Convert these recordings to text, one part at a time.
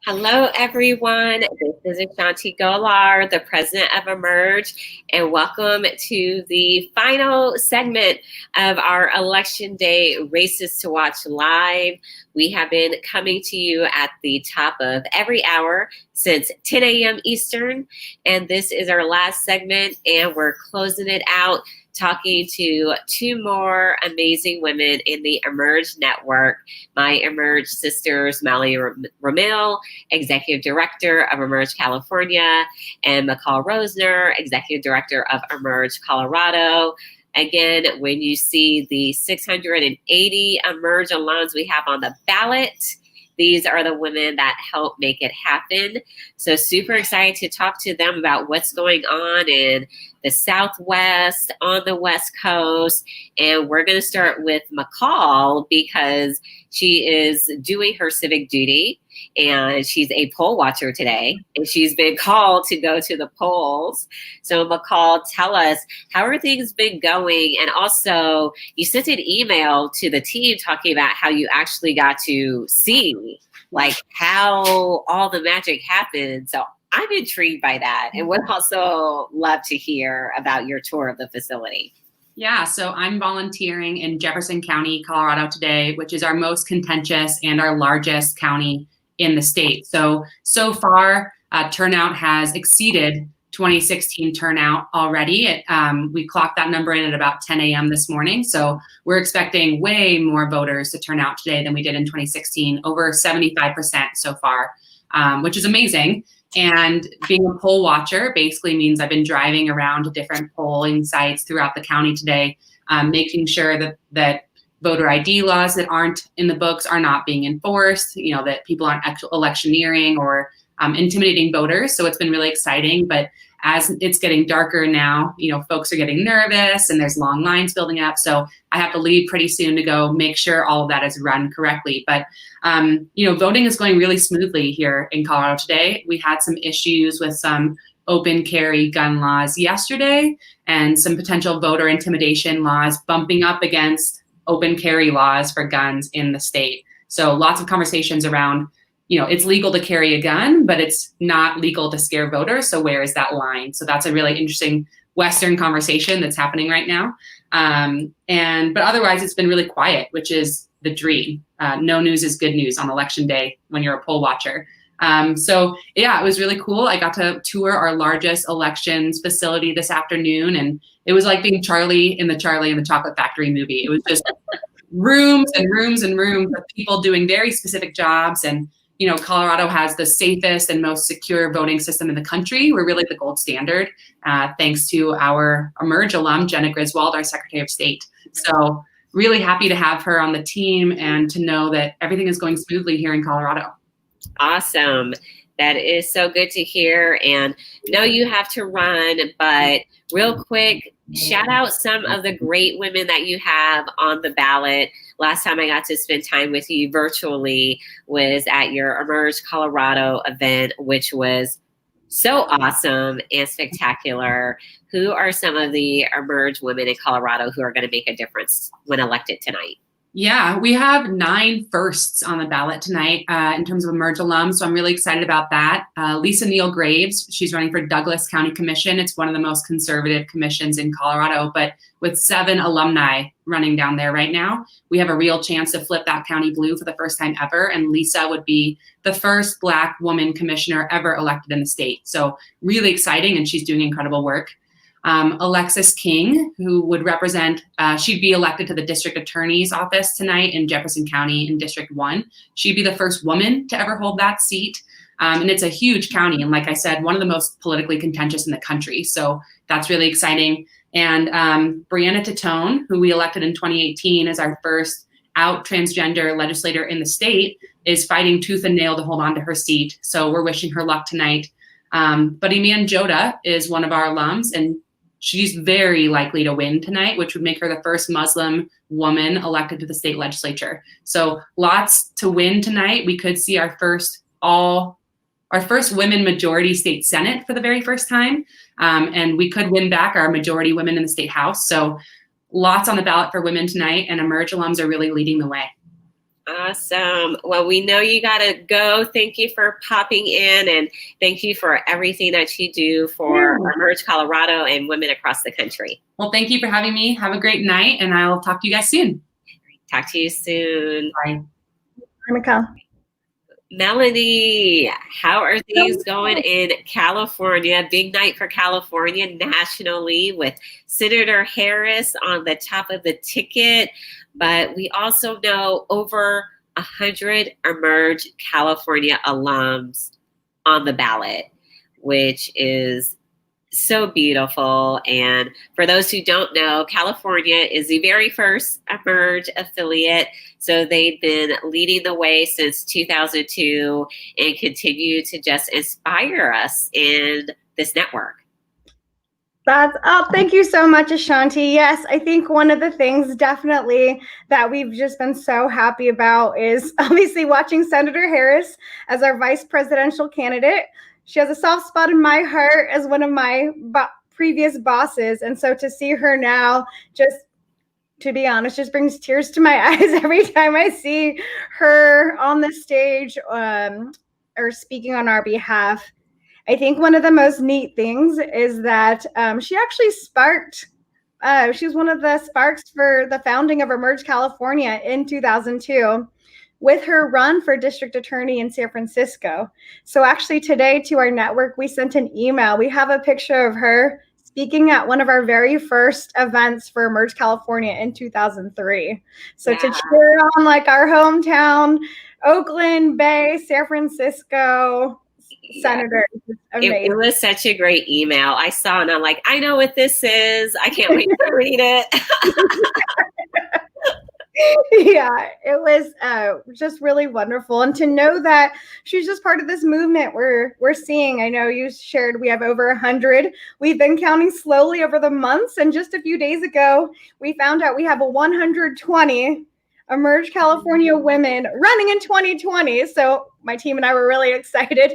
Hello, everyone. This is Ashanti Gholar, the president of Emerge, and welcome to the final segment of our Election Day Races to Watch Live. We have been coming to you at the top of every hour since 10 a.m. Eastern, and this is our last segment, and we're closing it out talking to two more amazing women in the Emerge network, my Emerge sisters, Molly Ramil, Executive Director of Emerge California, and McCall Rosner, Executive Director of Emerge Colorado. Again, when you see the 680 Emerge alums we have on the ballot, these are the women that help make it happen. So super excited to talk to them about what's going on in the Southwest, on the West Coast. And we're going to start with McCall because she is doing her civic duty and she's a poll watcher today. And she's been called to go to the polls. So McCall, tell us, how are things been going? And also, you sent an email to the team talking about how you actually got to see like how all the magic happened. So I'm intrigued by that and would also love to hear about your tour of the facility. Yeah, so I'm volunteering in Jefferson County, Colorado today, which is our most contentious and our largest county in the state. So far, turnout has exceeded 2016 turnout already. We clocked that number in at about 10 a.m. this morning. So we're expecting way more voters to turn out today than we did in 2016, over 75% so far, which is amazing. And being a poll watcher basically means I've been driving around to different polling sites throughout the county today, making sure that voter ID laws that aren't in the books are not being enforced, that people aren't electioneering or intimidating voters. So it's been really exciting. But as it's getting darker now, folks are getting nervous and there's long lines building up. So I have to leave pretty soon to go make sure all of that is run correctly. But, voting is going really smoothly here in Colorado today. We had some issues with some open carry gun laws yesterday and some potential voter intimidation laws bumping up against open carry laws for guns in the state. So lots of conversations around, it's legal to carry a gun, but it's not legal to scare voters. So where is that line? So that's a really interesting Western conversation that's happening right now. But otherwise, it's been really quiet, which is the dream. No news is good news on election day when you're a poll watcher. It was really cool. I got to tour our largest elections facility this afternoon, and it was like being Charlie and the Chocolate Factory movie. It was just rooms and rooms and rooms of people doing very specific jobs. And Colorado has the safest and most secure voting system in the country. We're really the gold standard, thanks to our Emerge alum, Jenna Griswold, our Secretary of State. So really happy to have her on the team and to know that everything is going smoothly here in Colorado. Awesome. That is so good to hear. And know you have to run, but real quick, shout out some of the great women that you have on the ballot. Last time I got to spend time with you virtually was at your Emerge Colorado event, which was so awesome and spectacular. Who are some of the Emerge women in Colorado who are going to make a difference when elected tonight? Yeah, we have 9 firsts on the ballot tonight in terms of Emerge alums, so I'm really excited about that. Lisa Neal Graves, she's running for Douglas County Commission. It's one of the most conservative commissions in Colorado, but with 7 alumni running down there right now, we have a real chance to flip that county blue for the first time ever, and Lisa would be the first Black woman commissioner ever elected in the state. So really exciting, and she's doing incredible work. Alexis King, who would represent, she'd be elected to the district attorney's office tonight in Jefferson County in District 1. She'd be the first woman to ever hold that seat. And it's a huge county. And like I said, one of the most politically contentious in the country. So that's really exciting. And Brianna Titone, who we elected in 2018 as our first out transgender legislator in the state, is fighting tooth and nail to hold on to her seat. So we're wishing her luck tonight. But Iman Joda is one of our alums, and she's very likely to win tonight, which would make her the first Muslim woman elected to the state legislature. So lots to win tonight. We could see our first women majority state Senate for the very first time. And we could win back our majority women in the state house. So lots on the ballot for women tonight, and Emerge alums are really leading the way. Awesome. Well, we know you got to go. Thank you for popping in, and thank you for everything that you do for Emerge Colorado and women across the country. Well, thank you for having me. Have a great night, and I'll talk to you guys soon. Talk to you soon. Bye. Hi, Mikkel. Melanie, how are things going in California? Big night for California nationally with Senator Harris on the top of the ticket. But we also know over 100 Emerge California alums on the ballot, which is so beautiful. And for those who don't know, California is the very first Emerge affiliate. So they've been leading the way since 2002 and continue to just inspire us in this network. Thank you so much, Ashanti. Yes, I think one of the things definitely that we've just been so happy about is obviously watching Senator Harris as our vice presidential candidate. She has a soft spot in my heart as one of my previous bosses. And so to see her now, just to be honest, just brings tears to my eyes every time I see her on the stage or speaking on our behalf. I think one of the most neat things is that she actually sparked, she was one of the sparks for the founding of Emerge California in 2002 with her run for district attorney in San Francisco. So actually today to our network, we sent an email. We have a picture of her speaking at one of our very first events for Emerge California in 2003. So to cheer on like our hometown, Oakland, Bay, San Francisco, Senator. It was such a great email. I saw and I'm like, I know what this is. I can't wait to read it. Yeah, it was just really wonderful. And to know that she's just part of this movement we're seeing. I know you shared we have over 100. We've been counting slowly over the months. And just a few days ago, we found out we have a 120 Emerge California women running in 2020. So my team and I were really excited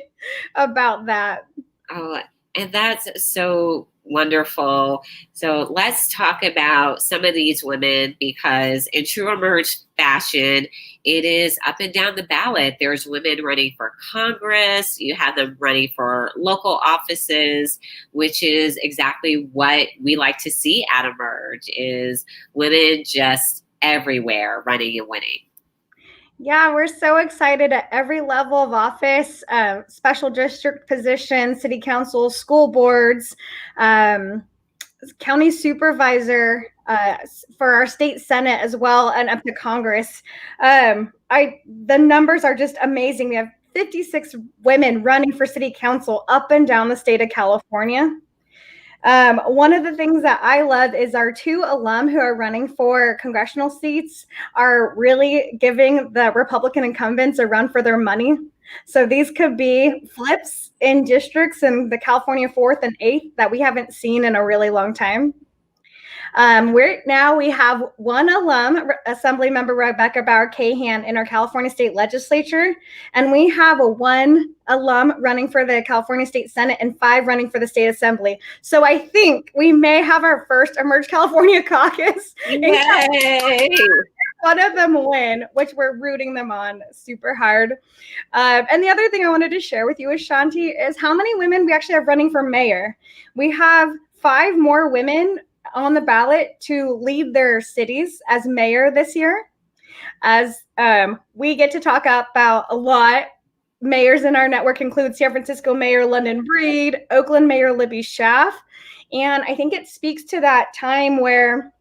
about that. Oh, and that's so wonderful. So let's talk about some of these women because in true Emerge fashion, it is up and down the ballot. There's women running for Congress. You have them running for local offices, which is exactly what we like to see at Emerge is women just everywhere running and winning. Yeah, we're so excited at every level of office, special district positions, city council, school boards, county supervisor for our state senate as well, and up to Congress. The numbers are just amazing. We have 56 women running for city council up and down the state of California. One of the things that I love is our 2 alum who are running for congressional seats are really giving the Republican incumbents a run for their money. So these could be flips in districts in the California 4th and 8th that we haven't seen in a really long time. We have 1 alum, Assembly Member Rebecca Bauer-Cahan, in our California State Legislature, and we have 1 alum running for the California State Senate and 5 running for the State Assembly. So I think we may have our first Emerge California caucus. Yay! One of them win, which we're rooting them on super hard. And the other thing I wanted to share with you, Ashanti, is how many women we actually have running for mayor. We have 5 more women on the ballot to lead their cities as mayor this year. As we get to talk about a lot, mayors in our network include San Francisco Mayor London Breed, Oakland Mayor Libby Schaaf. And I think it speaks to that time where,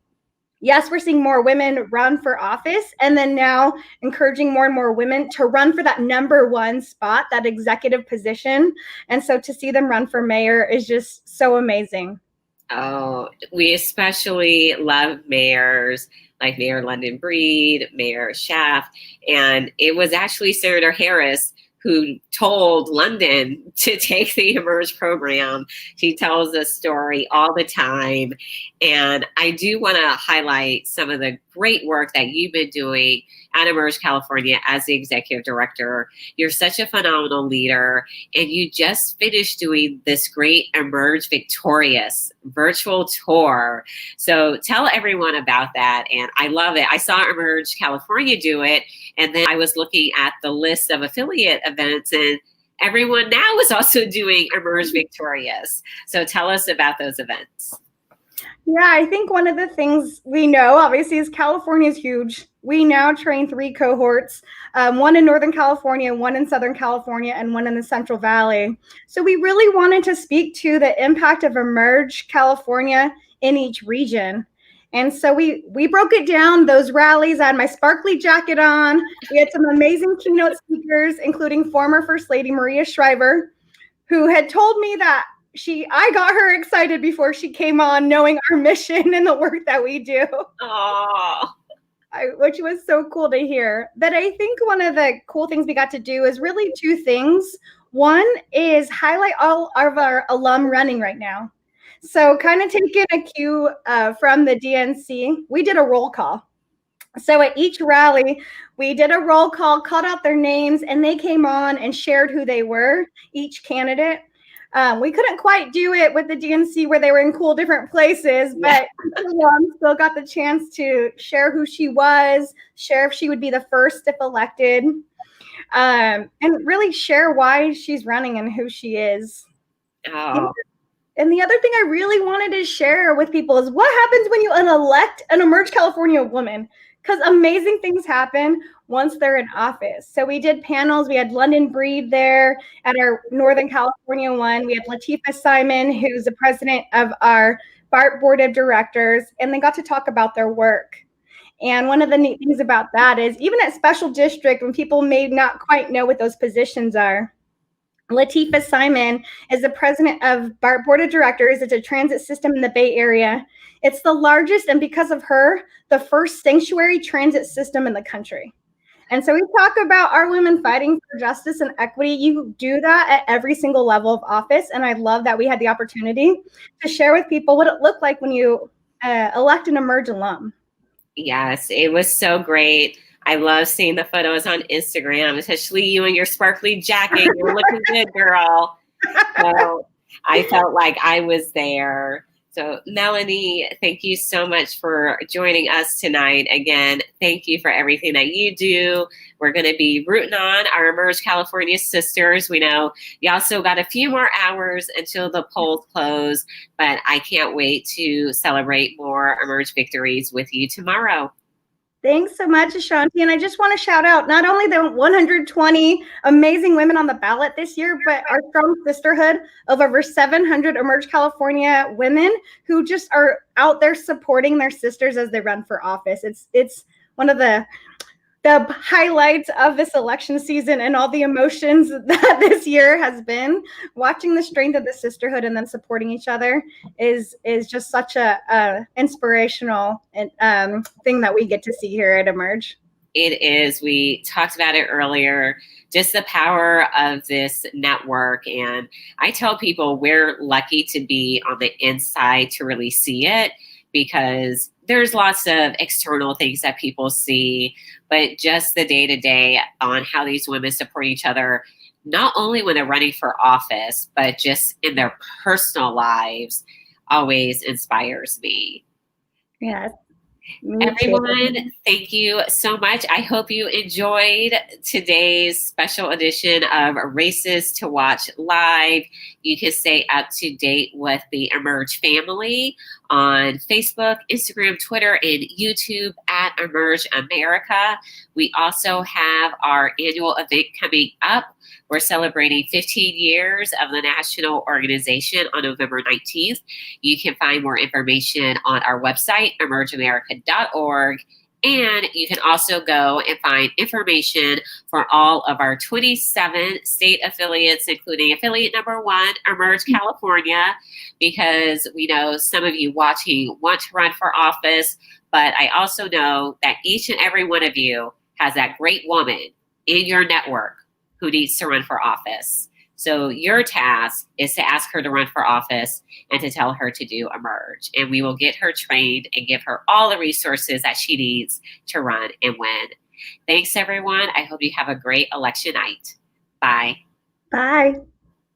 yes, we're seeing more women run for office, and then now encouraging more and more women to run for that number 1 spot, that executive position. And so to see them run for mayor is just so amazing. Oh, we especially love mayors like Mayor London Breed, Mayor Schaaf, and it was actually Senator Harris who told London to take the Emerge program. She tells this story all the time. And I do want to highlight some of the great work that you've been doing at Emerge California as the executive director. You're such a phenomenal leader, and you just finished doing this great Emerge Victorious virtual tour. So tell everyone about that. And I love it. I saw Emerge California do it, and then I was looking at the list of affiliate events, and everyone now is also doing Emerge Victorious. So tell us about those events. Yeah, I think one of the things we know, obviously, is California is huge. We now train 3 cohorts, one in Northern California, one in Southern California, and one in the Central Valley. So we really wanted to speak to the impact of Emerge California in each region. And so we broke it down, those rallies. I had my sparkly jacket on. We had some amazing keynote speakers, including former First Lady Maria Shriver, who had told me that I got her excited before she came on, knowing our mission and the work that we do. Oh, which was so cool to hear. But I think one of the cool things we got to do is really 2 things. One is highlight all of our alum running right now. So kind of taking a cue from the DNC, we did a roll call. So at each rally, we did a roll call, called out their names, and they came on and shared who they were, each candidate. We couldn't quite do it with the DNC where they were in cool different places, but still got the chance to share who she was, share if she would be the first if elected, and really share why she's running and who she is. Oh. And the other thing I really wanted to share with people is what happens when you elect an Emerge California woman, because amazing things happen once they're in office. So we did panels. We had London Breed there at our Northern California one. We had Latifah Simon, who's the president of our BART board of directors, and they got to talk about their work. And one of the neat things about that is even at special district, when people may not quite know what those positions are, Latifah Simon is the president of BART board of directors. It's a transit system in the Bay Area. It's the largest, and because of her, the first sanctuary transit system in the country. And so we talk about our women fighting for justice and equity. You do that at every single level of office. And I love that we had the opportunity to share with people what it looked like when you elect an Emerge alum. Yes, it was so great. I love seeing the photos on Instagram, especially you in your sparkly jacket. You're looking good, girl. So I felt like I was there. So Melanie, thank you so much for joining us tonight. Again, thank you for everything that you do. We're going to be rooting on our Emerge California sisters. We know you also got a few more hours until the polls close, but I can't wait to celebrate more Emerge victories with you tomorrow. Thanks so much, Ashanti. And I just want to shout out not only the 120 amazing women on the ballot this year, but our strong sisterhood of over 700 Emerge California women who just are out there supporting their sisters as they run for office. It's one of the highlights of this election season and all the emotions that this year has been. Watching the strength of the sisterhood and then supporting each other is just such a inspirational thing that we get to see here at Emerge. It is. We talked about it earlier, just the power of this network. And I tell people we're lucky to be on the inside to really see it, because there's lots of external things that people see, but just the day-to-day on how these women support each other, not only when they're running for office, but just in their personal lives, always inspires me. Yes. Everyone, thank you so much. I hope you enjoyed today's special edition of Races to Watch Live. You can stay up to date with the Emerge family on Facebook, Instagram, Twitter, and YouTube at Emerge America. We also have our annual event coming up. We're celebrating 15 years of the national organization on November 19th. You can find more information on our website, emergeamerica.org. And you can also go and find information for all of our 27 state affiliates, including affiliate number 1, Emerge California, because we know some of you watching want to run for office, but I also know that each and every one of you has that great woman in your network who needs to run for office. So your task is to ask her to run for office and to tell her to do Emerge. And we will get her trained and give her all the resources that she needs to run and win. Thanks, everyone. I hope you have a great election night. Bye. Bye.